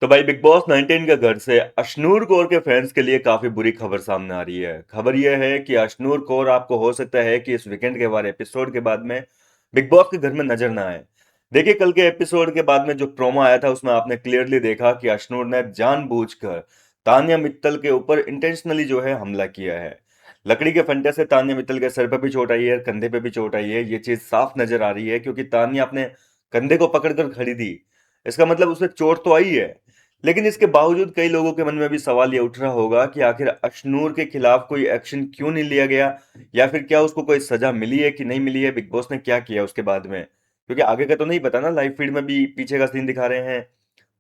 तो भाई big boss 19 के घर से अशनूर कौर के फैंस के लिए काफी बुरी खबर सामने आ रही है। खबर यह है कि अशनूर कौर आपको हो सकता है कि इस वीकेंड के वाले एपिसोड के बाद में बिग बॉस के घर में नजर ना आए। देखिए, कल के एपिसोड के बाद में जो प्रोमो आया था उसमें आपने क्लियरली देखा कि अशनूर ने जानबूझकर तान्या मित्तल के ऊपर इंटेंशनली जो है हमला किया है। लकड़ी के फंटे से तान्या मित्तल के सर पे भी चोट आई है, कंधे पे भी चोट आई है। ये चीज साफ नजर आ रही है क्योंकि तान्या अपने कंधे को पकड़कर खड़ी थी। इसका मतलब उसे चोट तो आई है, लेकिन इसके बावजूद कई लोगों के मन में भी सवाल ये उठ रहा होगा कि आखिर अशनूर के खिलाफ कोई एक्शन क्यों नहीं लिया गया, या फिर क्या उसको कोई सजा मिली है कि नहीं मिली है, बिग बॉस ने क्या किया उसके बाद में। क्योंकि आगे का तो नहीं पता ना, लाइव फीड में भी पीछे का सीन दिखा रहे हैं,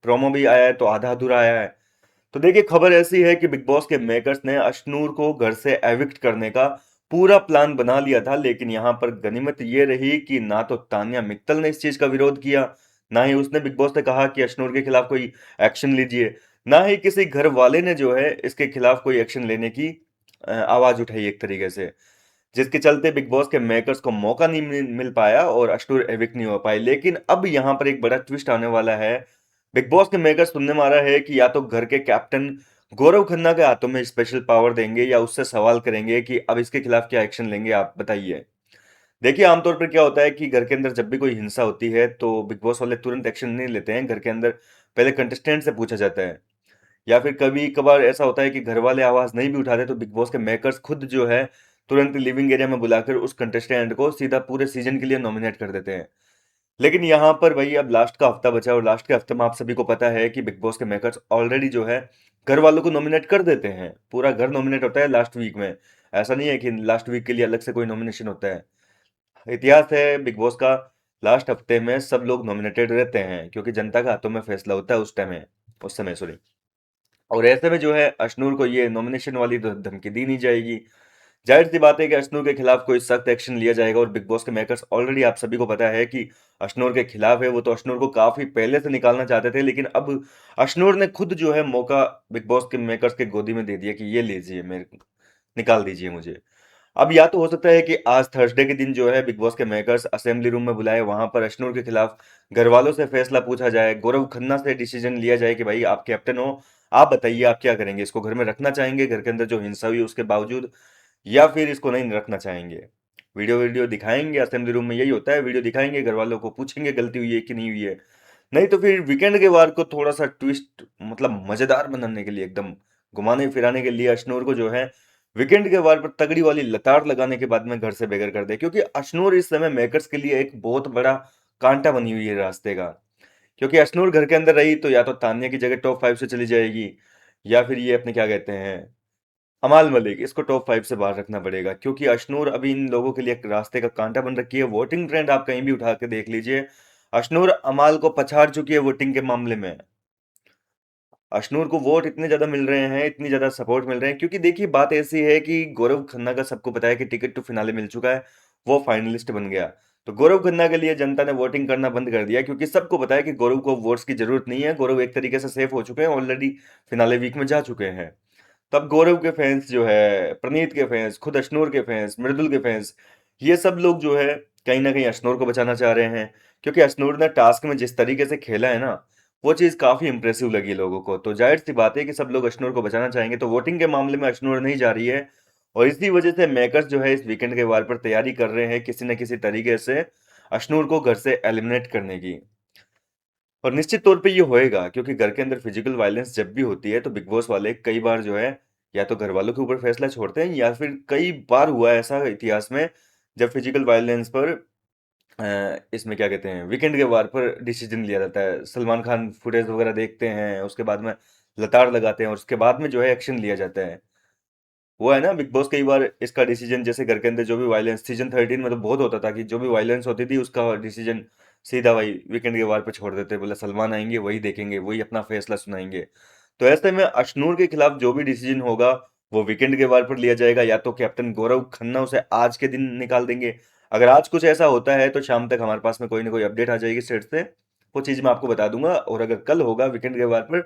प्रोमो भी आया है तो आधा अधूरा आया है। तो देखिए, खबर ऐसी है कि बिग बॉस के मेकर्स ने अशनूर को घर से एविक्ट करने का पूरा प्लान बना लिया था, लेकिन यहां पर गनीमत ये रही कि ना तो तान्या मित्तल ने इस चीज का विरोध किया, ना ही उसने बिग बॉस ने कहा कि अशनूर के खिलाफ कोई एक्शन लीजिए, ना ही किसी घर वाले ने जो है इसके खिलाफ कोई एक्शन लेने की आवाज उठाई एक तरीके से। जिसके चलते बिग बॉस के मेकर्स को मौका नहीं मिल पाया और अशनूर एविक्ट नहीं हो पाए। लेकिन अब यहां पर एक बड़ा ट्विस्ट आने वाला है। बिग बॉस के मेकर्स सुनने में आ रहा है कि या तो घर के कैप्टन गौरव खन्ना के हाथों में स्पेशल पावर देंगे या उससे सवाल करेंगे कि अब इसके खिलाफ क्या एक्शन लेंगे, आप बताइए। देखिए, आमतौर पर क्या होता है कि घर के अंदर जब भी कोई हिंसा होती है तो बिग बॉस वाले तुरंत एक्शन नहीं लेते हैं। घर के अंदर पहले कंटेस्टेंट से पूछा जाता है, या फिर कभी कभार ऐसा होता है कि घर वाले आवाज नहीं भी उठाते तो बिग बॉस के मेकर्स खुद जो है तुरंत लिविंग एरिया में बुलाकर उस कंटेस्टेंट को सीधा पूरे सीजन के लिए नॉमिनेट कर देते हैं। लेकिन यहाँ पर भाई अब लास्ट का हफ्ता बचा है और लास्ट के हफ्ते में आप सभी को पता है कि बिग बॉस के मेकर्स ऑलरेडी जो है घर वालों को नॉमिनेट कर देते हैं। पूरा घर नॉमिनेट होता है लास्ट वीक में। ऐसा नहीं है कि लास्ट वीक के लिए अलग से कोई नॉमिनेशन होता है। इतिहास है बिग बॉस का, लास्ट हफ्ते में सब लोग नॉमिनेटेड रहते हैं क्योंकि जनता के हाथों में फैसला होता है उस समय सॉरी। और ऐसे में जो है अशनूर को ये नॉमिनेशन वाली धमकी दी नहीं जाएगी। जाहिर सी बात है कि अशनूर के खिलाफ कोई सख्त एक्शन लिया जाएगा और बिग बॉस के मेकर्स ऑलरेडी आप सभी को पता है कि अशनूर के खिलाफ है। वो तो अशनूर को काफी पहले से निकालना चाहते थे, लेकिन अब अशनूर ने खुद जो है मौका बिग बॉस के मेकर्स के गोदी में दे दिया कि ये लीजिए, मेरे निकाल दीजिए मुझे। अब या तो हो सकता है कि आज थर्सडे के दिन जो है बिग बॉस के मेकर्स असेंबली रूम में बुलाए, वहां पर अशनूर के खिलाफ घर वालों से फैसला पूछा जाए, गौरव खन्ना से डिसीजन लिया जाए कि भाई आप कैप्टन हो, आप बताइए आप क्या करेंगे, इसको घर में रखना चाहेंगे घर के अंदर जो हिंसा हुई उसके बावजूद, या फिर इसको नहीं रखना चाहेंगे। वीडियो वीडियो दिखाएंगे असेंबली रूम में, यही होता है, वीडियो दिखाएंगे, घर वालों को पूछेंगे गलती हुई है कि नहीं हुई है। नहीं तो फिर वीकेंड के वार को थोड़ा सा ट्विस्ट मतलब मजेदार बनाने के लिए, एकदम घुमाने फिराने के लिए अशनूर को जो है वीकेंड के वार पर तगड़ी वाली लताड़ लगाने के बाद में घर से बेघर कर दे, क्योंकि अशनूर इस समय मेकर्स के लिए एक बहुत बड़ा कांटा बनी हुई है रास्ते का। क्योंकि अशनूर घर के अंदर रही तो या तो तान्या की जगह टॉप 5 से चली जाएगी, या फिर ये अपने क्या कहते हैं अमाल मलिक, इसको टॉप 5 से बाहर रखना पड़ेगा। क्योंकि अशनूर अभी इन लोगों के लिए एक रास्ते का कांटा बन रखी है। वोटिंग ट्रेंड आप कहीं भी उठा के देख लीजिए, अशनूर अमाल को पछाड़ चुकी है वोटिंग के मामले में। अशनूर को वोट इतने ज्यादा मिल रहे हैं, इतनी ज्यादा सपोर्ट मिल रहे हैं, क्योंकि देखिए बात ऐसी है कि गौरव खन्ना का सबको पता है कि टिकट टू फिनाले मिल चुका है, वो फाइनलिस्ट बन गया। तो गौरव खन्ना के लिए जनता ने वोटिंग करना बंद कर दिया, क्योंकि सबको पता है कि गौरव को वोट्स की जरूरत नहीं है। गौरव एक तरीके से सेफ हो चुके हैं, ऑलरेडी फिनाले वीक में जा चुके हैं। तब गौरव के फैंस जो है, प्रणीत के फैंस, खुद अशनूर के फैंस, मृदुल के फैंस, ये सब लोग जो है कहीं ना कहीं अशनूर को बचाना चाह रहे हैं। क्योंकि अशनूर ने टास्क में जिस तरीके से खेला है ना, वो चीज काफी इंप्रेसिव लगी लोगों को। तो जाहिर सी बात है कि सब लोग अशनूर को बचाना चाहेंगे, तो वोटिंग के मामले में अशनूर नहीं जा रही है। और इसी वजह से मेकर्स जो है इस वीकेंड के वार पर तैयारी कर रहे हैं किसी न किसी तरीके से अशनूर को घर से एलिमिनेट करने की। और निश्चित तौर पे ये होएगा, क्योंकि घर के अंदर फिजिकल वायलेंस जब भी होती है तो बिग बॉस वाले कई बार जो है या तो घर वालों के ऊपर फैसला छोड़ते हैं, या फिर कई बार हुआ है ऐसा इतिहास में जब फिजिकल वायलेंस पर इसमें क्या कहते हैं वीकेंड के वार पर डिसीजन लिया जाता है। सलमान खान फुटेज वगैरह देखते हैं, उसके बाद में लताड़ लगाते हैं और उसके बाद में जो है एक्शन लिया जाता है। वो है ना बिग बॉस कई बार इसका डिसीजन, जैसे घर के अंदर जो भी वायलेंस सीजन 13 में तो बहुत होता था कि जो भी वायलेंस होती थी उसका डिसीजन सीधा वही वीकेंड के वार पे छोड़ देते, बोले सलमान आएंगे वही देखेंगे, वही अपना फैसला सुनाएंगे। तो ऐसे में अशनूर के खिलाफ जो भी डिसीजन होगा वो वीकेंड के वार पर लिया जाएगा, या तो कैप्टन गौरव खन्ना उसे आज के दिन निकाल देंगे। अगर आज कुछ ऐसा होता है तो शाम तक हमारे पास में कोई ना कोई अपडेट आ जाएगी सेट से, वो चीज मैं आपको बता दूंगा। और अगर कल होगा वीकेंड के वार पर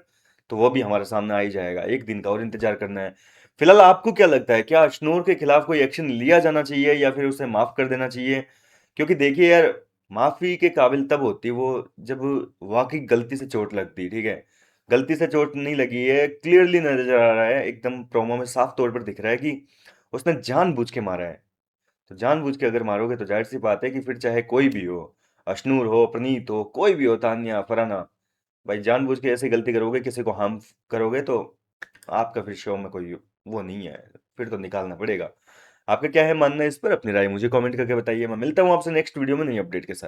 तो वो भी हमारे सामने आ ही जाएगा। एक दिन का और इंतजार करना है। फिलहाल आपको क्या लगता है, क्या अशनूर के खिलाफ कोई एक्शन लिया जाना चाहिए या फिर उसे माफ कर देना चाहिए? क्योंकि देखिए यार, माफी के काबिल तब होती है वो जब वाकई गलती से चोट लगती है, ठीक है। गलती से चोट नहीं लगी है, क्लियरली नजर आ रहा है, एकदम प्रोमो में साफ तौर पर दिख रहा है कि उसने जानबूझ के मारा है। तो जानबूझ के अगर मारोगे तो जाहिर सी बात है कि फिर चाहे कोई भी हो, अशनूर हो, प्रणीत हो, कोई भी हो, तान्या, फरहाना, भाई जानबूझ के ऐसी गलती करोगे, किसी को हार्म करोगे तो आपका फिर शो में कोई वो नहीं है, फिर तो निकालना पड़ेगा। आपका क्या है मानना है इस पर? अपनी राय मुझे कमेंट करके बताइए। मैं मिलता हूँ आपसे नेक्स्ट वीडियो में नई अपडेट के साथ।